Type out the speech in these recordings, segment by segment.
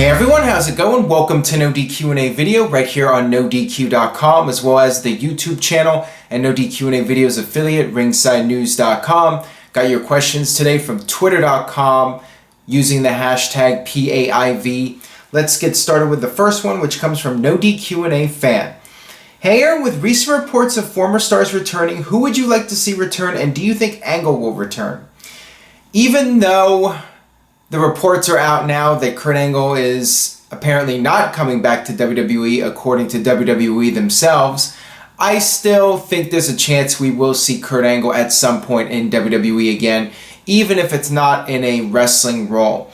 Hey everyone, how's it going? Welcome to NoDQ&A video right here on NoDQ.com, as well as the YouTube channel and NoDQ&A videos affiliate, ringsidenews.com. Got your questions today from twitter.com using the hashtag PAIV. Let's get started with the first one, which comes from NoDQ&A fan. Hey Aaron, with recent reports of former stars returning, who would you like to see return, and do you think Angle will return? Even though the reports are out now that Kurt Angle is apparently not coming back to WWE according to WWE themselves, I still think there's a chance we will see Kurt Angle at some point in WWE again, even if it's not in a wrestling role.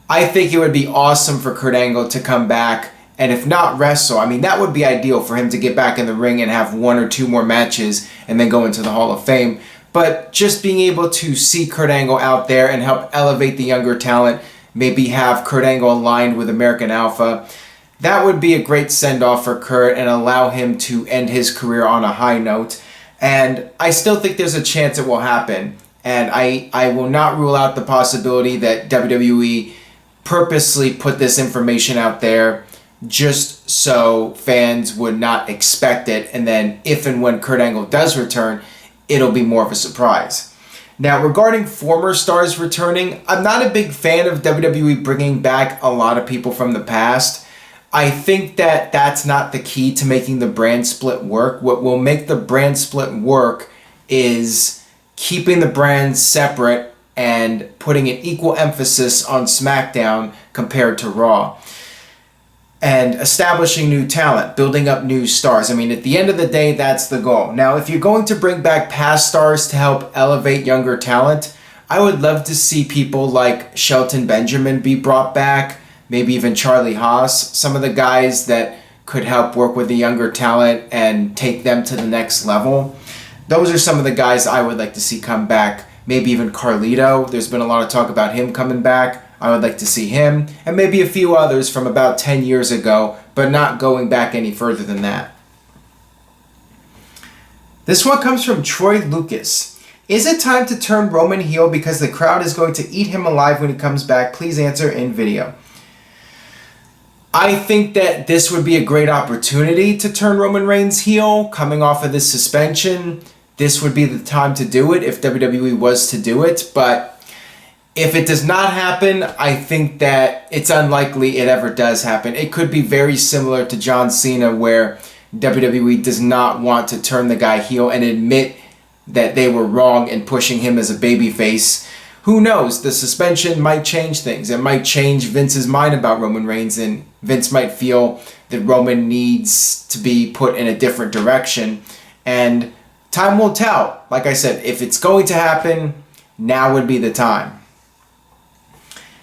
I think it would be awesome for Kurt Angle to come back, and if not wrestle, I mean, that would be ideal for him to get back in the ring and have one or two more matches and then go into the Hall of Fame. But just being able to see Kurt Angle out there and help elevate the younger talent, maybe have Kurt Angle aligned with American Alpha, that would be a great send-off for Kurt and allow him to end his career on a high note. And I still think there's a chance it will happen. And I will not rule out the possibility that WWE purposely put this information out there just so fans would not expect it. And then if and when Kurt Angle does return, it'll be more of a surprise. Now, regarding former stars returning, I'm not a big fan of WWE bringing back a lot of people from the past. I think that that's not the key to making the brand split work. What will make the brand split work is keeping the brands separate and putting an equal emphasis on SmackDown compared to Raw. And establishing new talent, building up new stars. I mean, at the end of the day, that's the goal. Now, if you're going to bring back past stars to help elevate younger talent, I would love to see people like Shelton Benjamin be brought back, maybe even Charlie Haas, some of the guys that could help work with the younger talent and take them to the next level. Those are some of the guys I would like to see come back. Maybe even Carlito. There's been a lot of talk about him coming back. I would like to see him, and maybe a few others from about 10 years ago, but not going back any further than that. This one comes from Troy Lucas. Is it time to turn Roman heel because the crowd is going to eat him alive when he comes back? Please answer in video. I think that this would be a great opportunity to turn Roman Reigns heel coming off of this suspension. This would be the time to do it if WWE was to do it, but if it does not happen, I think that it's unlikely it ever does happen. It could be very similar to John Cena, where WWE does not want to turn the guy heel and admit that they were wrong in pushing him as a babyface. Who knows? The suspension might change things. It might change Vince's mind about Roman Reigns, and Vince might feel that Roman needs to be put in a different direction. And time will tell. Like I said, if it's going to happen, now would be the time.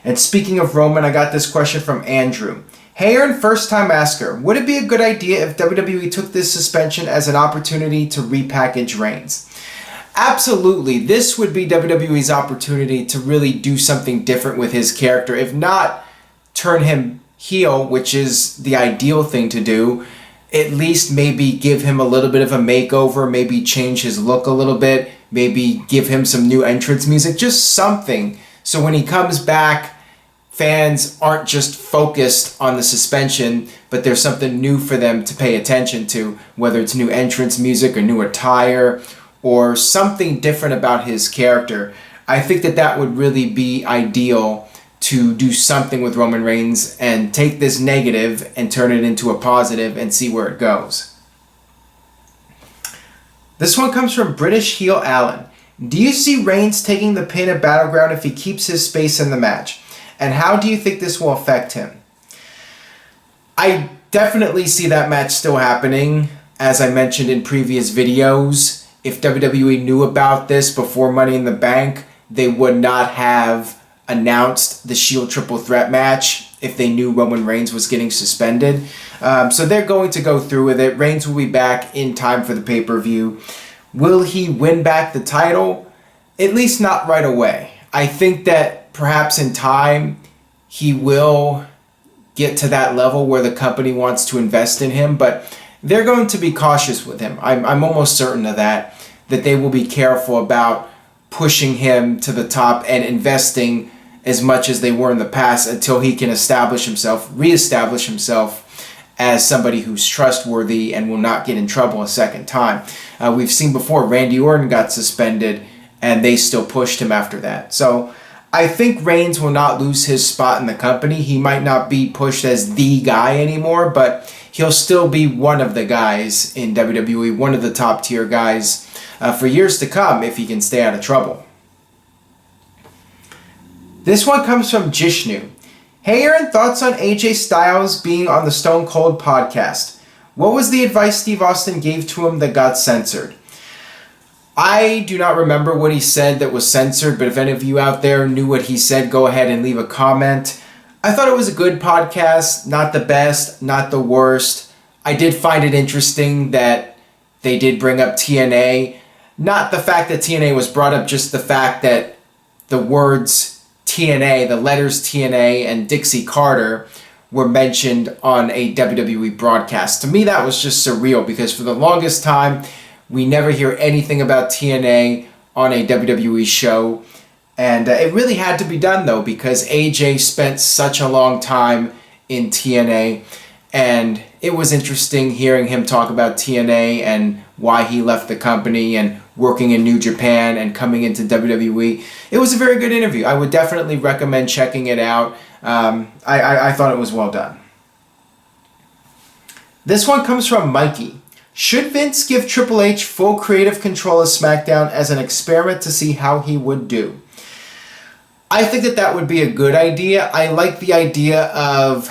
And speaking of Roman, I got this question from Andrew. Hey Aaron, first time asker, would it be a good idea if WWE took this suspension as an opportunity to repackage Reigns? Absolutely. This would be WWE's opportunity to really do something different with his character. If not turn him heel, which is the ideal thing to do, at least maybe give him a little bit of a makeover, maybe change his look a little bit, maybe give him some new entrance music, just something. So when he comes back, fans aren't just focused on the suspension, but there's something new for them to pay attention to, whether it's new entrance music or new attire or something different about his character. I think that that would really be ideal to do something with Roman Reigns and take this negative and turn it into a positive and see where it goes. This one comes from British heel Allen. Do you see Reigns taking the pin at Battleground if he keeps his space in the match? And how do you think this will affect him? I definitely see that match still happening. As I mentioned in previous videos, if WWE knew about this before Money in the Bank, they would not have announced the Shield Triple Threat match if they knew Roman Reigns was getting suspended. So they're going to go through with it. Reigns will be back in time for the pay-per-view. Will he win back the title? At least not right away. I think that perhaps in time he will get to that level where the company wants to invest in him, but they're going to be cautious with him. I'm almost certain of that they will be careful about pushing him to the top and investing as much as they were in the past until he can reestablish himself as somebody who's trustworthy and will not get in trouble a second time. We've seen before Randy Orton got suspended and they still pushed him after that. So I think Reigns will not lose his spot in the company. He might not be pushed as the guy anymore, but he'll still be one of the guys in WWE, one of the top tier guys for years to come if he can stay out of trouble. This one comes from Jishnu. Hey Aaron, thoughts on AJ Styles being on the Stone Cold podcast? What was the advice Steve Austin gave to him that got censored? I do not remember what he said that was censored, but if any of you out there knew what he said, go ahead and leave a comment. I thought it was a good podcast, not the best, not the worst. I did find it interesting that they did bring up TNA. Not the fact that TNA was brought up, just the fact that the words TNA, the letters TNA and Dixie Carter were mentioned on a WWE broadcast. To me, that was just surreal because for the longest time, we never hear anything about TNA on a WWE show. And it really had to be done, though, because AJ spent such a long time in TNA. And it was interesting hearing him talk about TNA and why he left the company and working in New Japan and coming into WWE. It was a very good interview. I would definitely recommend checking it out. I thought it was well done. This one comes from Mikey. Should Vince give Triple H full creative control of SmackDown as an experiment to see how he would do? I think that would be a good idea. I like the idea of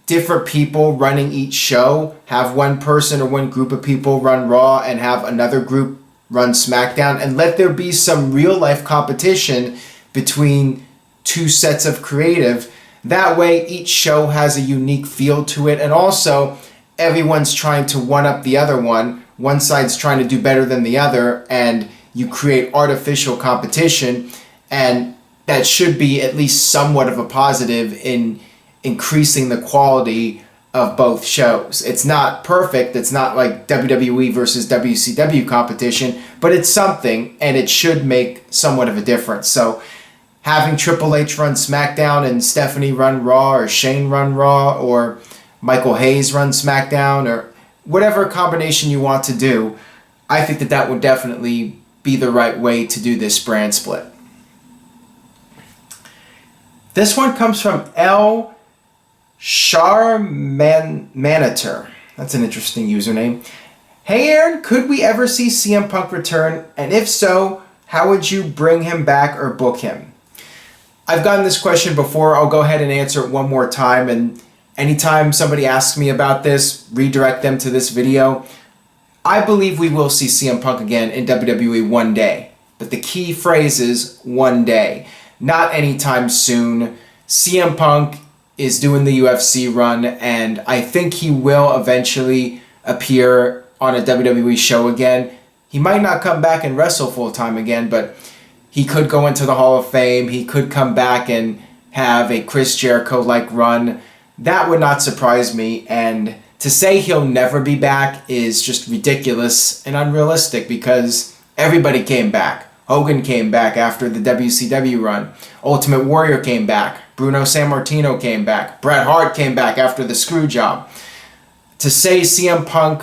different people running each show. Have one person or one group of people run Raw and have another group run SmackDown, and let there be some real life competition between two sets of creative. That way each show has a unique feel to it, and also everyone's trying to one up the other one. One side's trying to do better than the other, and you create artificial competition, and that should be at least somewhat of a positive in increasing the quality of both shows. It's not perfect. It's not like WWE versus WCW competition, but it's something, and it should make somewhat of a difference. So having Triple H run SmackDown and Stephanie run Raw, or Shane run Raw, or Michael Hayes run SmackDown, or whatever combination you want to do, I think that would definitely be the right way to do this brand split. This one comes from L. Charmanator. That's an interesting username. Hey Aaron, could we ever see CM Punk return? And if so, how would you bring him back or book him? I've gotten this question before. I'll go ahead and answer it one more time. And anytime somebody asks me about this, redirect them to this video. I believe we will see CM Punk again in WWE one day. But the key phrase is one day. Not anytime soon. CM Punk is doing the UFC run, and I think he will eventually appear on a WWE show again. He might not come back and wrestle full time again, but he could go into the Hall of Fame. He could come back and have a Chris Jericho-like run. That would not surprise me, and to say he'll never be back is just ridiculous and unrealistic because everybody came back. Hogan came back after the WCW run. Ultimate Warrior came back. Bruno Sammartino came back. Bret Hart came back after the screw job. To say CM Punk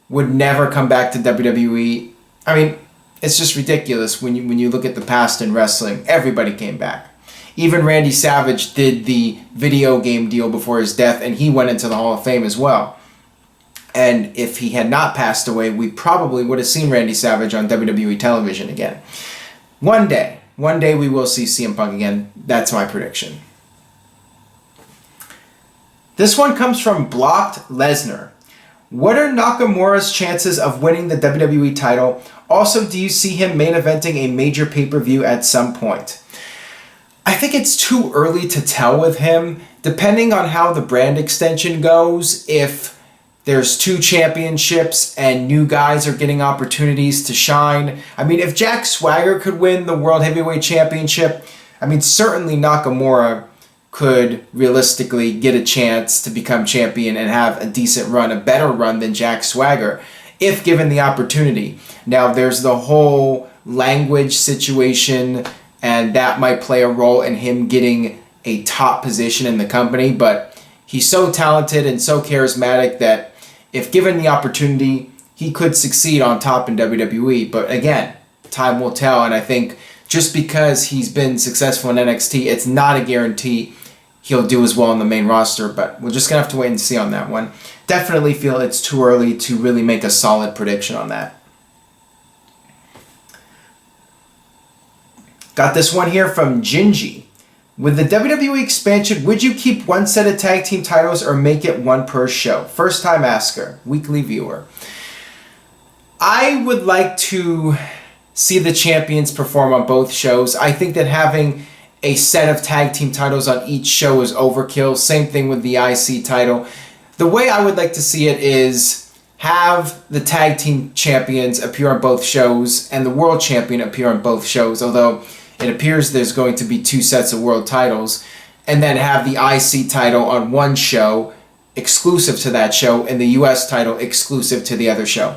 would never come back to WWE, I mean, it's just ridiculous when you look at the past in wrestling. Everybody came back. Even Randy Savage did the video game deal before his death, and he went into the Hall of Fame as well. And if he had not passed away, we probably would have seen Randy Savage on WWE television again. One day we will see CM Punk again. That's my prediction. This one comes from Blocked Lesnar. What are Nakamura's chances of winning the WWE title? Also, do you see him main eventing a major pay-per-view at some point? I think it's too early to tell with him. Depending on how the brand extension goes, if there's 2 championships and new guys are getting opportunities to shine. I mean, if Jack Swagger could win the World Heavyweight Championship, I mean, certainly Nakamura could realistically get a chance to become champion and have a decent run, a better run than Jack Swagger, if given the opportunity. Now, there's the whole language situation and that might play a role in him getting a top position in the company. But he's so talented and so charismatic that if given the opportunity, he could succeed on top in WWE. But again, time will tell, and I think just because he's been successful in NXT, it's not a guarantee he'll do as well on the main roster, but we're just going to have to wait and see on that one. Definitely feel it's too early to really make a solid prediction on that. Got this one here from Gingy. With the WWE expansion, would you keep one set of tag team titles or make it one per show? First time asker, weekly viewer. I would like to see the champions perform on both shows. I think that having a set of tag team titles on each show is overkill. Same thing with the IC title. The way I would like to see it is have the tag team champions appear on both shows and the world champion appear on both shows, although it appears there's going to be two sets of world titles, and then have the IC title on one show exclusive to that show and the US title exclusive to the other show.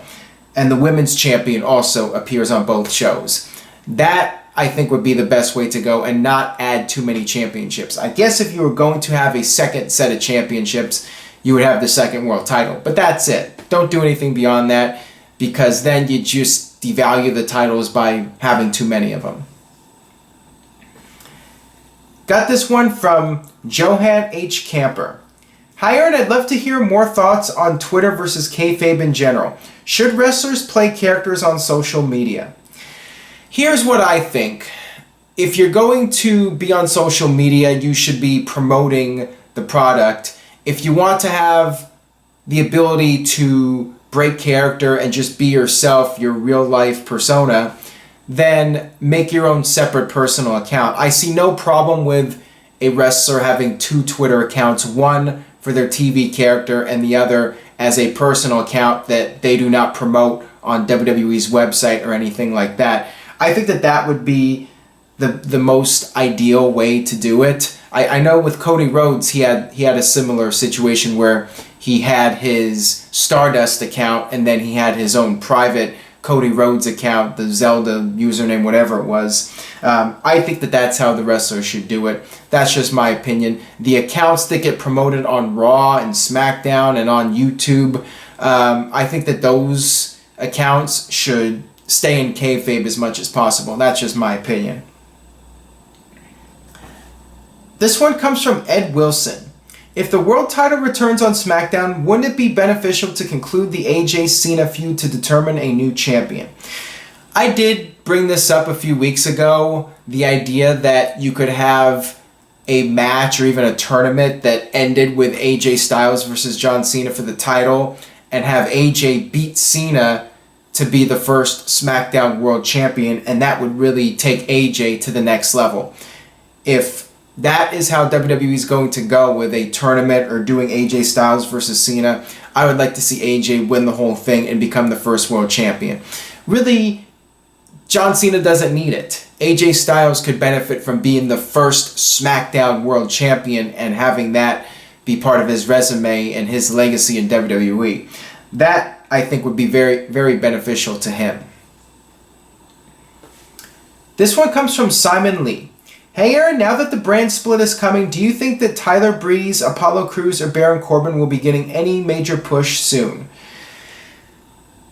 And the women's champion also appears on both shows. That, I think, would be the best way to go and not add too many championships. I guess if you were going to have a second set of championships, you would have the second world title. But that's it. Don't do anything beyond that, because then you just devalue the titles by having too many of them. Got this one from Johan H. Camper. Hi Aaron, I'd love to hear more thoughts on Twitter versus kayfabe in general. Should wrestlers play characters on social media? Here's what I think. If you're going to be on social media, you should be promoting the product. If you want to have the ability to break character and just be yourself, your real life persona, then make your own separate personal account. I see no problem with a wrestler having two Twitter accounts, one for their TV character and the other as a personal account that they do not promote on WWE's website or anything like that. I think that that would be the most ideal way to do it. I know with Cody Rhodes, he had a similar situation where he had his Stardust account and then he had his own private Cody Rhodes account, the Zelda username, whatever it was. I think that that's how the wrestler should do it. That's just my opinion. The accounts that get promoted on Raw and SmackDown and on YouTube, I think that those accounts should stay in kayfabe as much as possible. That's just my opinion. This one comes from Ed Wilson. If the world title returns on SmackDown, wouldn't it be beneficial to conclude the AJ Cena feud to determine a new champion? I did bring this up a few weeks ago, the idea that you could have a match or even a tournament that ended with AJ Styles versus John Cena for the title and have AJ beat Cena to be the first SmackDown World Champion, and that would really take AJ to the next level. If that is how WWE is going to go with a tournament or doing AJ Styles versus Cena, I would like to see AJ win the whole thing and become the first world champion. Really, John Cena doesn't need it. AJ Styles could benefit from being the first SmackDown World Champion and having that be part of his resume and his legacy in WWE. That, I think, would be very, very beneficial to him. This one comes from Simon Lee. Hey Aaron, now that the brand split is coming, do you think that Tyler Breeze, Apollo Crews, or Baron Corbin will be getting any major push soon?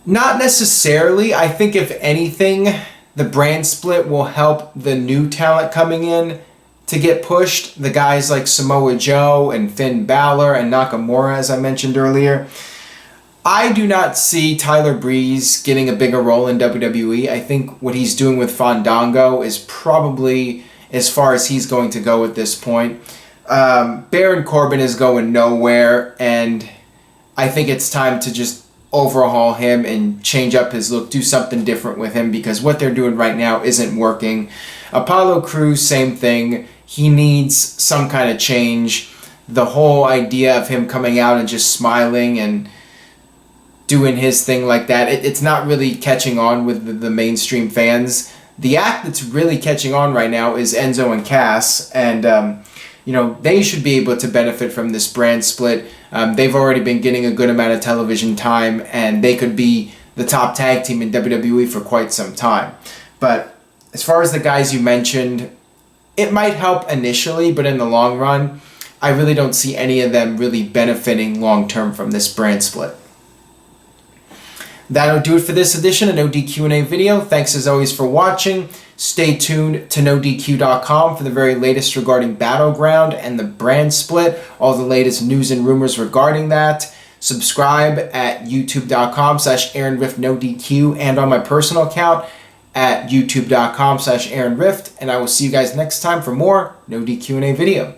Not necessarily. I think if anything, the brand split will help the new talent coming in to get pushed. The guys like Samoa Joe and Finn Balor and Nakamura, as I mentioned earlier. I do not see Tyler Breeze getting a bigger role in WWE. I think what he's doing with Fandango is probably as far as he's going to go at this point. Baron Corbin is going nowhere, and I think it's time to just overhaul him and change up his look, do something different with him, because what they're doing right now isn't working. Apollo Crews, same thing. He needs some kind of change. The whole idea of him coming out and just smiling and doing his thing like that, it's not really catching on with the mainstream fans. The act that's really catching on right now is Enzo and Cass, and they should be able to benefit from this brand split. They've already been getting a good amount of television time, and they could be the top tag team in WWE for quite some time. But as far as the guys you mentioned, it might help initially, but in the long run, I really don't see any of them really benefiting long term from this brand split. That'll do it for this edition of NoDQ&A video. Thanks as always for watching. Stay tuned to NoDQ.com for the very latest regarding Battleground and the brand split, all the latest news and rumors regarding that. Subscribe at youtube.com/AaronRiftNoDQ and on my personal account at youtube.com/AaronRift. And I will see you guys next time for more NoDQ&A video.